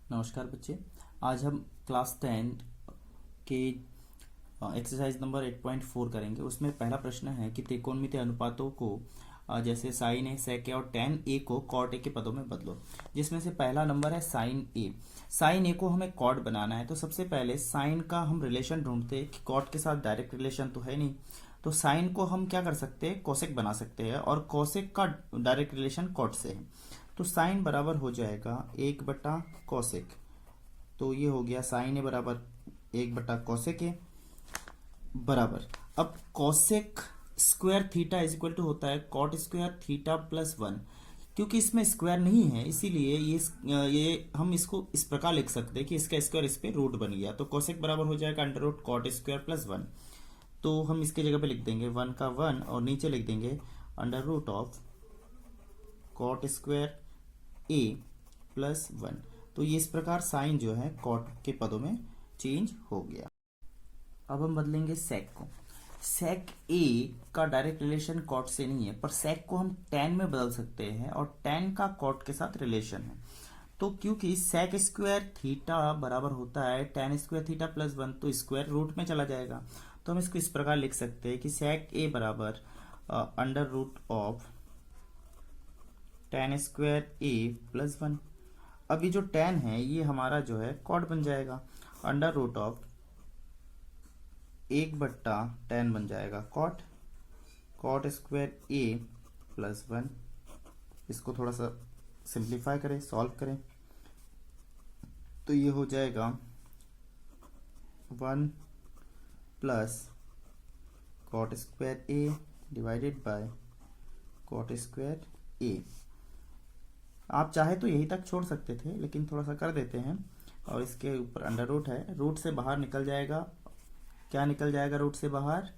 नमस्कार बच्चे। आज हम क्लास 10 के एक्सरसाइज नंबर 8.4 करेंगे। उसमें पहला प्रश्न है कि त्रिकोणमितीय अनुपातों को जैसे साइन ए, सेक ए और टेन ए को कॉट ए के पदों में बदलो। जिसमें से पहला नंबर है साइन ए। साइन ए को हमें कॉट बनाना है, तो सबसे पहले साइन का हम रिलेशन ढूंढते हैं कि कॉट के साथ डायरेक्ट रिलेशन तो है नहीं, तो साइन को हम क्या कर सकते हैं, कोसेक बना सकते हैं, और कोसेक का डायरेक्ट रिलेशन कॉट से है। तो साइन बराबर हो जाएगा 1/कोसेक। तो ये हो गया साइन ए बराबर 1/कोसेक ए बराबर। अब cosec square theta is equal to होता है कॉट स्क्वायर थीटा प्लस 1। क्योंकि इसमें स्क्वायर नहीं है, इसीलिए ये हम इसको इस प्रकार लिख सकते हैं कि इसका स्क्वायर इस पे रूट बन गया। तो कोसेक बराबर हो जाएगा under root cot square plus 1। तो हम इसके जगह पे लिख देंगे 1 का 1 और नीचे लिख देंगे under root of cot square A plus 1। तो ये इस प्रकार साइन जो है कॉट के पदों में चेंज हो गया। अब हम बदलेंगे सेक को। सेक ए का डायरेक्ट रिलेशन कॉट से नहीं है, पर सेक को हम टेन में बदल सकते हैं और टेन का कॉट के साथ रिलेशन है। तो क्योंकि सेक स्क्वायर थीटा बराबर होता है टेन स्क्वायर थीटा प्लस 1, तो स्क्वायर रूट में चला जाएगा। तो हम इसको इस प्रकार लिख सकते हैं कि सेक ए बराबर under root of tan square A plus 1। अब ये जो टेन है ये हमारा जो है कॉट बन जाएगा, अंडर रूट ऑफ 1/10 बन जाएगा cot. Cot square A plus 1। इसको थोड़ा सा सिंप्लीफाई करें, सॉल्व करें, तो ये हो जाएगा 1 plus cot square A divided by cot square A. आप चाहे तो यही तक छोड़ सकते थे, लेकिन थोड़ा सा कर देते हैं। और इसके ऊपर अंडर रूट है, रूट से बाहर निकल जाएगा। क्या निकल जाएगा रूट से बाहर?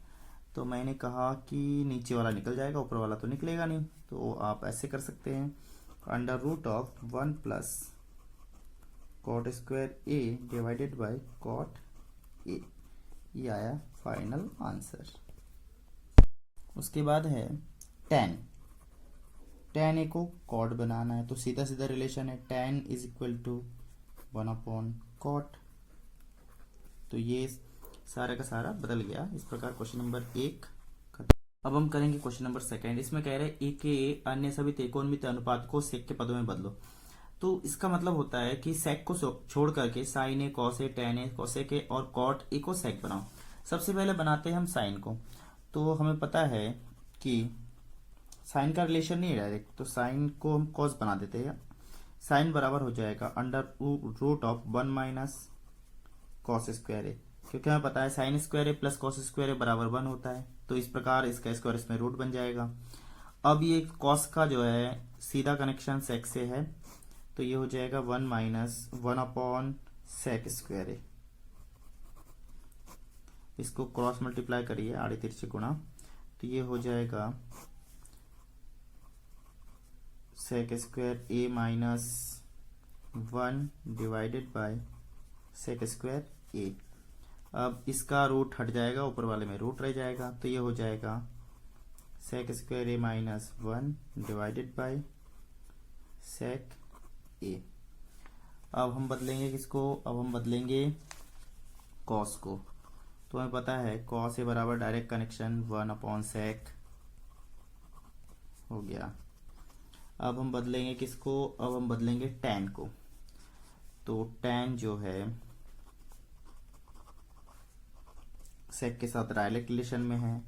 तो मैंने कहा कि नीचे वाला निकल जाएगा, ऊपर वाला तो निकलेगा नहीं। तो आप ऐसे कर सकते हैं, under root of 1 plus cot square A divided by cot A. ये आया फाइनल आंसर। उसके बाद है टेन। टेन ए को कॉट बनाना है, तो सीधा सीधा रिलेशन है, टेन इज इक्वल टू 1/कॉट। तो ये सारा का सारा बदल गया। इस प्रकार क्वेश्चन नंबर 1 खत्म। अब हम करेंगे क्वेश्चन नंबर 2। इसमें कह रहे हैं ए के अन्य सभी त्रिकोणमितीय अनुपात को सेक के पदों में बदलो। तो इसका मतलब होता है कि सेक को छोड़ करके sine A, cos A, tan A, cosec A और कॉट ए को सेक बनाओ। सबसे पहले बनाते हैं हम साइन को। तो हमें पता है कि साइन का रिलेशन नहीं है डायरेक्ट, तो साइन को हम कॉस बना देते हैं। साइन बराबर हो जाएगा under root of 1 minus cos square A. क्योंकि हमें पता है sine square A plus cos square A बराबर 1 होता है, तो इस प्रकार इसका स्क्वायर इसमें रूट बन जाएगा। अब ये कॉस का जो है सीधा कनेक्शन सेक से है, तो ये हो जाएगा 1 माइनस 1/सेक स्क्वायर ए। इसको क्रॉस मल्टीप्लाई करिए, आड़े तिरछे गुणा, तो ये हो जाएगा sec square A minus 1 divided by sec square A. अब इसका रूट हट जाएगा, ऊपर वाले में रूट रह जाएगा, तो ये हो जाएगा sec square A minus 1 divided by sec A. अब हम बदलेंगे किसको? अब हम बदलेंगे कॉस को। तो हमें पता है कॉस ए बराबर डायरेक्ट कनेक्शन 1/सेक हो गया। अब हम बदलेंगे किसको? अब हम बदलेंगे टेन को। तो टेन जो है सेक के साथ डायरेक्ट रिलेशन में है,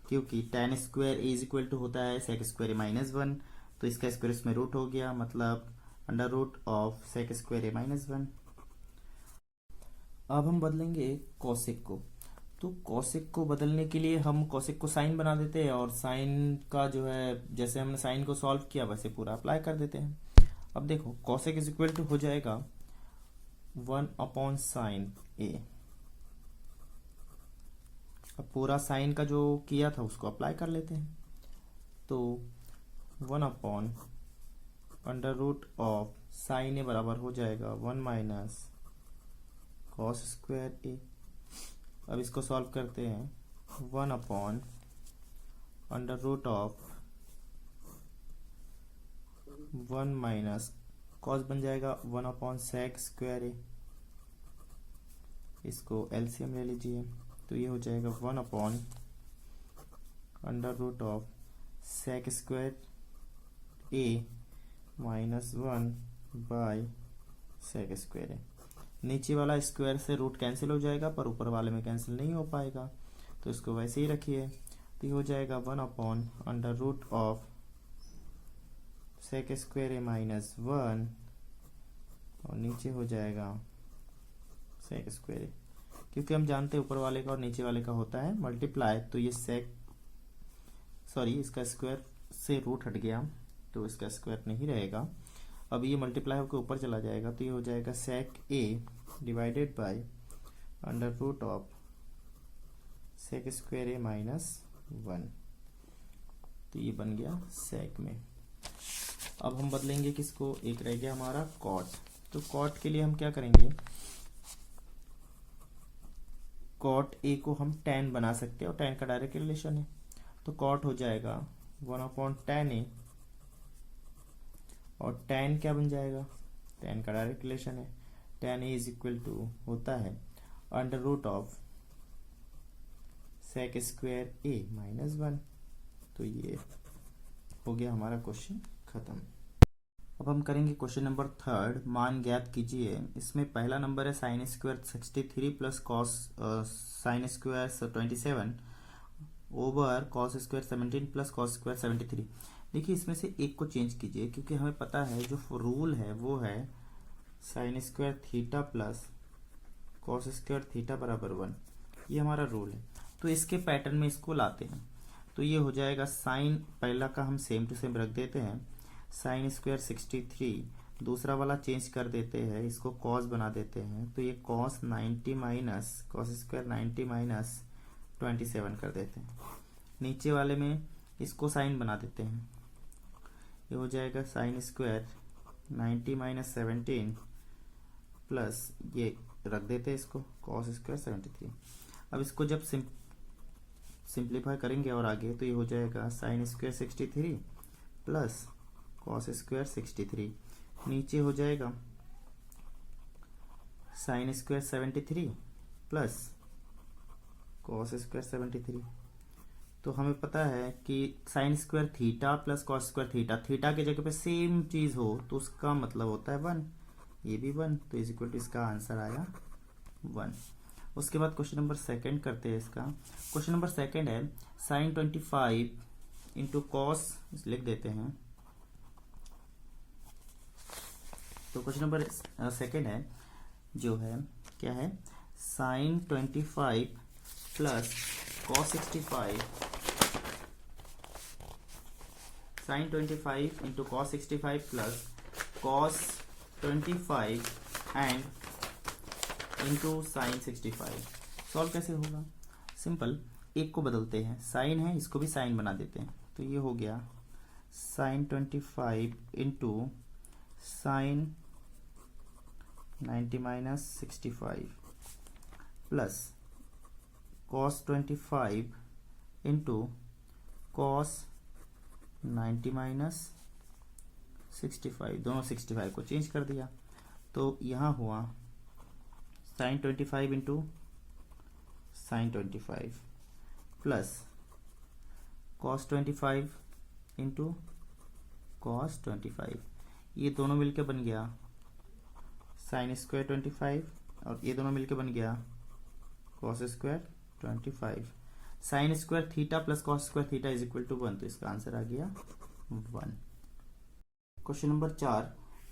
क्योंकि tan square A is equal to होता है सेक स्क्वायर ए माइनस 1। तो इसका स्क्वायर इसमें रूट हो गया, मतलब under root of sec square A minus 1। अब हम बदलेंगे कॉसेक को। तो कॉसेक को बदलने के लिए हम कॉसेक को साइन बना देते हैं, और साइन का जो है जैसे हमने साइन को सॉल्व किया वैसे पूरा अप्लाई कर देते हैं। अब देखो कॉसेक इज इक्वल टू हो जाएगा 1/साइन ए। अब पूरा साइन का जो किया था उसको अप्लाई कर लेते हैं। तो 1/ अंडर रूट ऑफ साइन ए बराबर हो जाएगा 1 माइनस कॉस स्क्वायर ए। अब इसको सॉल्व करते हैं, 1/ under root of 1 minus cos बन जाएगा 1/sec²a, इसको एलसीएम ले लीजिए, तो ये हो जाएगा 1/√sec²a माइनस 1/sec²a। नीचे वाला स्क्वायर से रूट कैंसिल हो जाएगा, पर ऊपर वाले में कैंसिल नहीं हो पाएगा, तो इसको वैसे ही रखिए। तो ये हो जाएगा 1/√sec²a माइनस 1, और नीचे हो जाएगा sec²a। क्योंकि हम जानते हैं ऊपर वाले का और नीचे वाले का होता है मल्टीप्लाई, तो ये इसका स्क्वायर से रूट हट गया, तो इसका स्क्वायर नहीं रहेगा। अब ये मल्टीप्लाई होकर ऊपर चला जाएगा, तो ये हो जाएगा sec² divided by √sec²a minus 1, तो ये बन गया sec में। अब हम बदलेंगे किसको, एक रह गया हमारा cot। तो cot के लिए हम क्या करेंगे, cot a को हम tan बना सकते हैं, और tan का डायरेक्ट रिलेशन है, तो cot हो जाएगा 1/tan a, और tan क्या बन जाएगा, tan का डायरेक्ट रिलेशन है, tan a is equal to होता है √sec²a माइनस 1। तो ये हो गया हमारा क्वेश्चन खत्म। अब हम करेंगे क्वेश्चन नंबर 3, मान ज्ञात कीजिए। इसमें पहला नंबर है sin² 63 plus cos sin² 27 over cos² 17 plus cos² 73। देखिए इसमें से एक को चेंज कीजिए, क्योंकि हमें पता है जो रूल है वो है sin² theta plus cos² theta बराबर 1, ये हमारा रूल है। तो इसके पैटर्न में इसको लाते हैं, तो ये हो जाएगा साइन, पहला का हम सेम टू सेम रख देते हैं, sin² 63, दूसरा वाला चेंज कर देते हैं, इसको cos बना देते हैं, तो ये cos 90 माइनस cos² 90 माइनस 27 कर देते हैं। नीचे वाले में इसको साइन बना देते हैं, ये हो जाएगा sin² 90 माइनस 17 प्लस ये रख देते हैं इसको cos² 73। अब इसको जब सिंप्लीफाई करेंगे और आगे, तो ये हो जाएगा sin² 63 प्लस cos² 63, नीचे हो जाएगा sin² 73 प्लस cos² 73। तो हमें पता है कि sin² theta plus cos² theta, theta की जगह पे सेम चीज हो तो उसका मतलब होता है 1, ये भी 1, तो इज इक्वल टू इसका आंसर आया 1। उसके बाद क्वेश्चन नंबर 2 करते हैं। इसका क्वेश्चन नंबर 2 है sin 25 इंटू कॉस, लिख देते हैं। तो क्वेश्चन नंबर 2 है जो है क्या है, sin 25 plus cos 65, sin 25 into cos 65 plus cos 25 and into sin 65। Solve कैसे होगा, सिंपल, एक को बदलते हैं, साइन है इसको भी साइन बना देते हैं, तो ये हो गया sin 25 into sin 90 minus 65 plus cos 25 into cos 90 minus 65, दोनों 65 को चेंज कर दिया, तो यहाँ हुआ sin 25 into sin 25 plus cos 25 into cos 25, ये दोनों मिलके बन गया sin² 25, और ये दोनों मिलके बन गया cos² 25। sin² theta plus cos² theta is equal to 1, तो इसका आंसर आ गया 1। क्वेश्चन नंबर 4,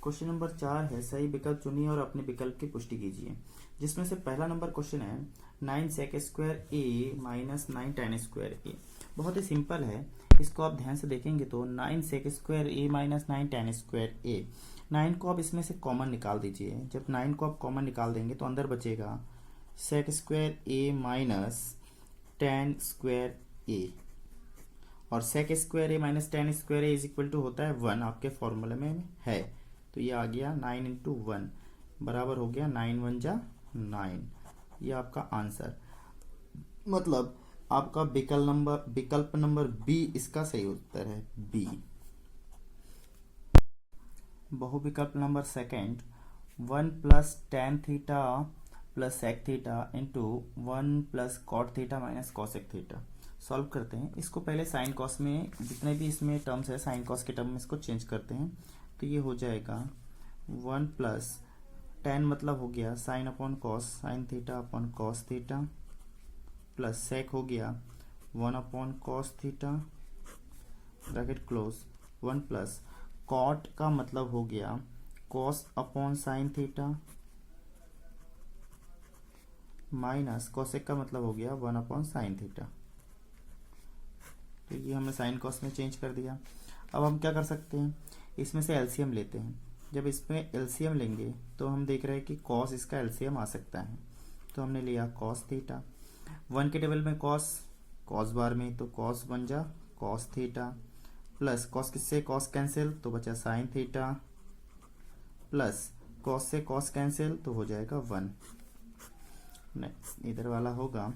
क्वेश्चन नंबर 4 है सही विकल्प चुनिए और अपने विकल्प की पुष्टि कीजिए। जिसमें से पहला नंबर क्वेश्चन है 9 sec² माइनस 9 tan²। बहुत ही सिंपल है, इसको आप ध्यान से देखेंगे तो 9 sec² माइनस 9 tan²। 9 को आप इसमें से कॉमन निकाल दीजिए, जब 9 को आप कॉमन निकाल देंगे तो अंदर बचेगा sec² माइनस tan², और sec² minus tan² is equal to होता है 1, आपके फॉर्मूले में है, तो ये आ गया 9 इंटू 1 बराबर हो गया 9 1 जा 9, ये आपका आंसर, मतलब आपका विकल्प नंबर बी इसका सही उत्तर है, बी। बहुविकल्प नंबर second, 1 plus tan theta plus sec theta into 1 plus cot theta minus cosec theta. Solve करते हैं इसको। पहले साइन कॉस में जितने भी इसमें टर्म्स है साइन कॉस के टर्म में इसको चेंज करते हैं। तो ये हो जाएगा 1 प्लस टेन मतलब हो गया sine upon cos sine theta upon cos theta plus sec हो गया 1 upon cos theta bracket close 1 plus cot का मतलब हो गया cos upon sine theta minus cosec का मतलब हो गया 1 अपॉन साइन थीटा। तो ये हमने साइन कॉस में चेंज कर दिया। अब हम क्या कर सकते हैं, इसमें से एलसीएम लेते हैं। जब इसमें एलसीएम लेंगे तो हम देख रहे हैं कि कॉस इसका एलसीएम आ सकता है। तो हमने लिया कॉस थीटा, 1 के टेबल में कॉस बार में तो कॉस बन जा कॉस थीटा प्लस कॉस किससे कॉस कैंसिल तो बचा साइन थीटा प्लस कॉस से कॉस कैंसिल तो हो जाएगा 1। नेक्स्ट इधर वाला होगा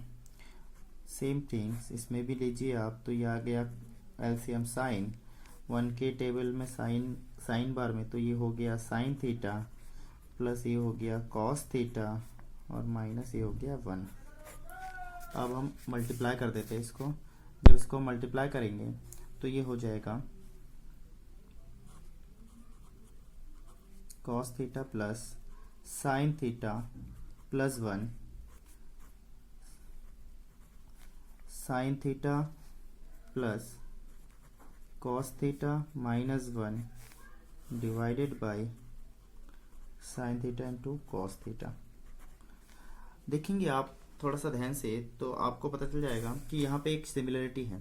सेम थिंग्स, इसमें भी लीजिए आप। तो ये आ गया एलसीएम साइन 1 के टेबल में साइन बार में तो ये हो गया साइन थीटा प्लस ये हो गया कॉस थीटा और माइनस ये हो गया 1। अब हम मल्टीप्लाई कर देते हैं इसको। जब इसको मल्टीप्लाई करेंगे तो ये हो जाएगा cos theta plus sine theta plus 1 sine theta plus cos theta minus 1 divided by sine theta into cos theta. देखेंगे आप थोड़ा सा ध्यान से तो आपको पता चल जाएगा कि यहाँ पे एक सिमिलरिटी है,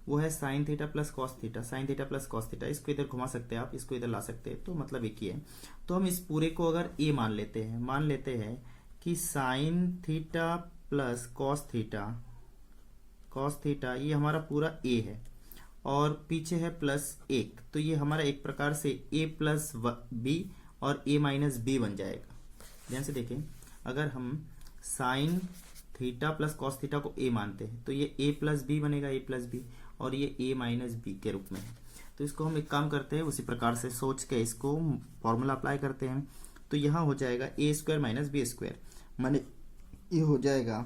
वो है sine theta plus cos theta. Sine theta plus cos theta, इसको इधर घुमा सकते हैं आप, इसको इधर ला सकते हैं, तो मतलब एक ही है। तो हम इस पूरे को अगर ए मान लेते हैं कि sine theta plus cos theta ये हमारा पूरा ए है और पीछे है प्लस 1, तो ये हमारा एक प्रकार से ए प्लस बी और ए माइनस बी बन जाएगा। ध्यान से देखें, अगर हम sine theta plus cos theta को ए मानते हैं तो ये ए प्लस बी बनेगा, ए प्लस बी, और ये ए माइनस बी के रूप में है। तो इसको हम एक काम करते हैं, उसी प्रकार से सोच के इसको फॉर्मूला अप्लाई करते हैं। तो यहाँ हो जाएगा ए स्क्वायर माइनस बी स्क्वायर, माने ये हो जाएगा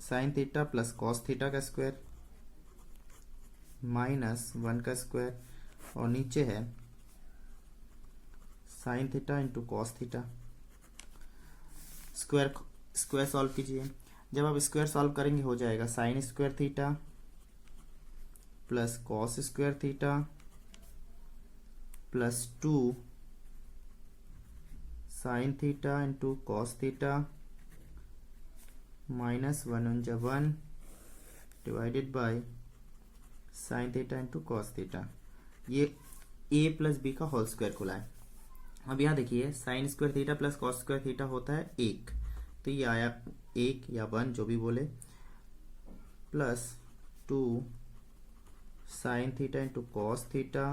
sine theta plus cos theta का स्क्वायर माइनस 1 का स्क्वायर और नीचे है sine theta into cos theta. Square solve कीजिए। जब आप स्क्वायर सॉल्व करेंगे हो जाएगा sine square theta plus cos square theta plus 2 sine theta into cos theta minus 1 divided by sine theta into cos theta. ये ए प्लस बी का whole square खुला है। अब यहाँ देखिए sine square theta plus cos square theta होता है 1, तो ये आया 1 या 1 जो भी बोले plus 2 sine theta into cos theta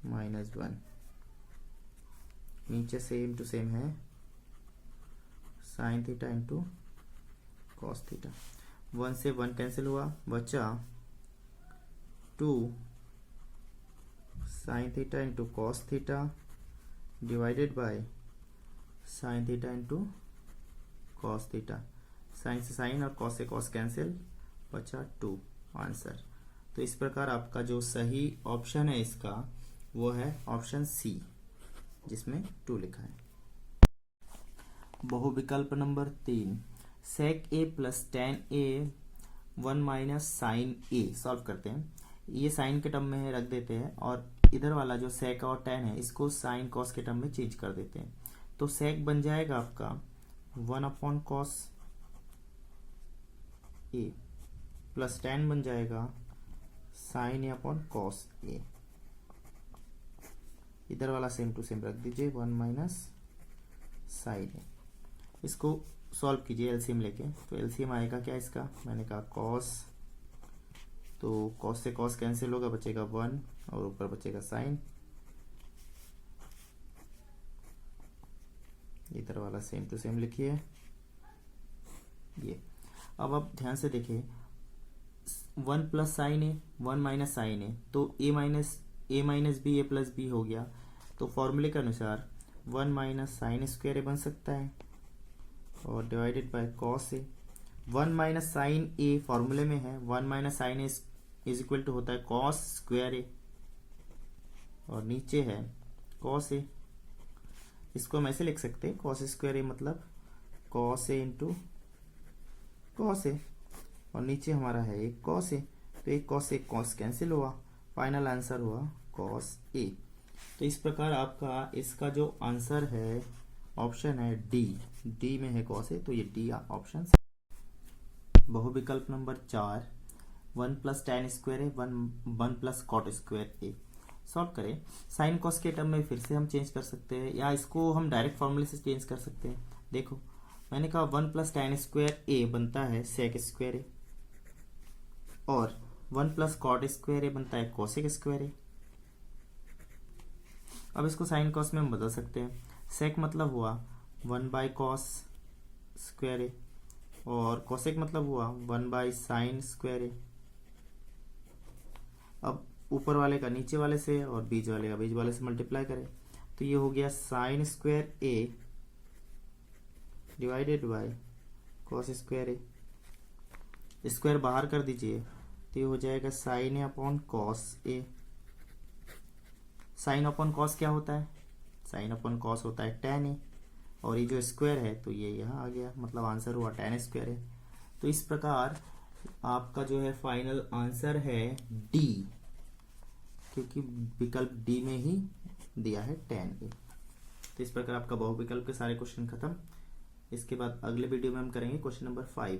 minus 1। नीचे सेम टू सेम है sine theta into cos theta. 1 से 1 कैंसिल हुआ, बचा 2 sine theta into cos theta divided by sine theta into cos theta. Sine से साइन और कॉस से cos cancel, बचा 2 answer. तो इस प्रकार आपका जो सही ऑप्शन है इसका वो है ऑप्शन सी, जिसमें 2 लिखा है। बहुविकल्प नंबर 3, सेक ए प्लस टेन ए 1 माइनस साइन ए। सॉल्व करते हैं। ये साइन के टर्म में रख देते हैं और इधर वाला जो सेक और टेन है इसको साइन कॉस के टर्म में चेंज कर देते हैं। तो सेक बन जाएगा आपका 1 upon cos A plus ten बन जाएगा sign A upon cos A. इधर वाला सेम टू सेम रख दीजिए 1 माइनस साइन ए। इसको सॉल्व कीजिए एलसीएम लेके। तो एलसीएम आएगा क्या इसका, मैंने कहा कॉस, तो कॉस से कॉस कैंसिल होगा, बचेगा 1 और ऊपर बचेगा साइन। इधर वाला सेम टू सेम लिखिए ये। अब आप ध्यान से देखिए 1 प्लस साइन ए 1 माइनस साइन ए, तो ए माइनस बी ए प्लस बी हो गया। तो फॉर्मूले के अनुसार 1 माइनस साइन स्क्वायर ए बन सकता है और divided by cos A. 1 minus sine A फॉर्मूले में है, 1 minus sine A is equal to होता है कॉस स्क्वायर ए और नीचे है कॉस ए। इसको हम ऐसे लिख सकते हैं, कॉस स्क्वायर ए मतलब cos A into cos A और नीचे हमारा है एक कॉस ए, तो एक कॉस ए कॉस कैंसिल हुआ, फाइनल आंसर हुआ कॉस ए। तो इस प्रकार आपका इसका जो आंसर है ऑप्शन है डी में है कॉस ए, तो ये डी ऑप्शन। बहुविकल्प नंबर 4, 1 plus tan square A 1 plus cot square A. Solve करें। साइन कॉस के टर्म में फिर से हम चेंज कर सकते हैं या इसको हम डायरेक्ट फॉर्मूले से चेंज कर सकते हैं। देखो मैंने कहा 1 प्लस टैन स्क्वायर ए बनता है सेक स्क्वायर ए और 1 प्लस कॉट स्क्वायर ए बनता है कोसेक स्क्वायर ए। अब इसको साइन कॉस में हम बदल सकते हैं। सेक मतलब हुआ 1 बाई कॉस स्क्वायर ए और कोसेक मतलब हुआ 1 बाई साइन स्क्वायर ए। अब ऊपर वाले का नीचे वाले से और बीच वाले का बीच वाले से मल्टीप्लाई करें तो ये हो गया sign square A divided by cos square A. Square बाहर कर दीजिए तो ये हो जाएगा sign A upon cos A. Sign upon cos क्या होता है? साइन अपॉन कॉस होता है tan ए और ये जो स्क्वायर है तो ये यहाँ आ गया, मतलब आंसर हुआ tan स्क्वायर है। तो इस प्रकार आपका जो है फाइनल आंसर है डी, क्योंकि विकल्प डी में ही दिया है tan ए। तो इस प्रकार आपका बहुविकल्प के सारे क्वेश्चन खत्म। इसके बाद अगले वीडियो में हम करेंगे क्वेश्चन नंबर 5।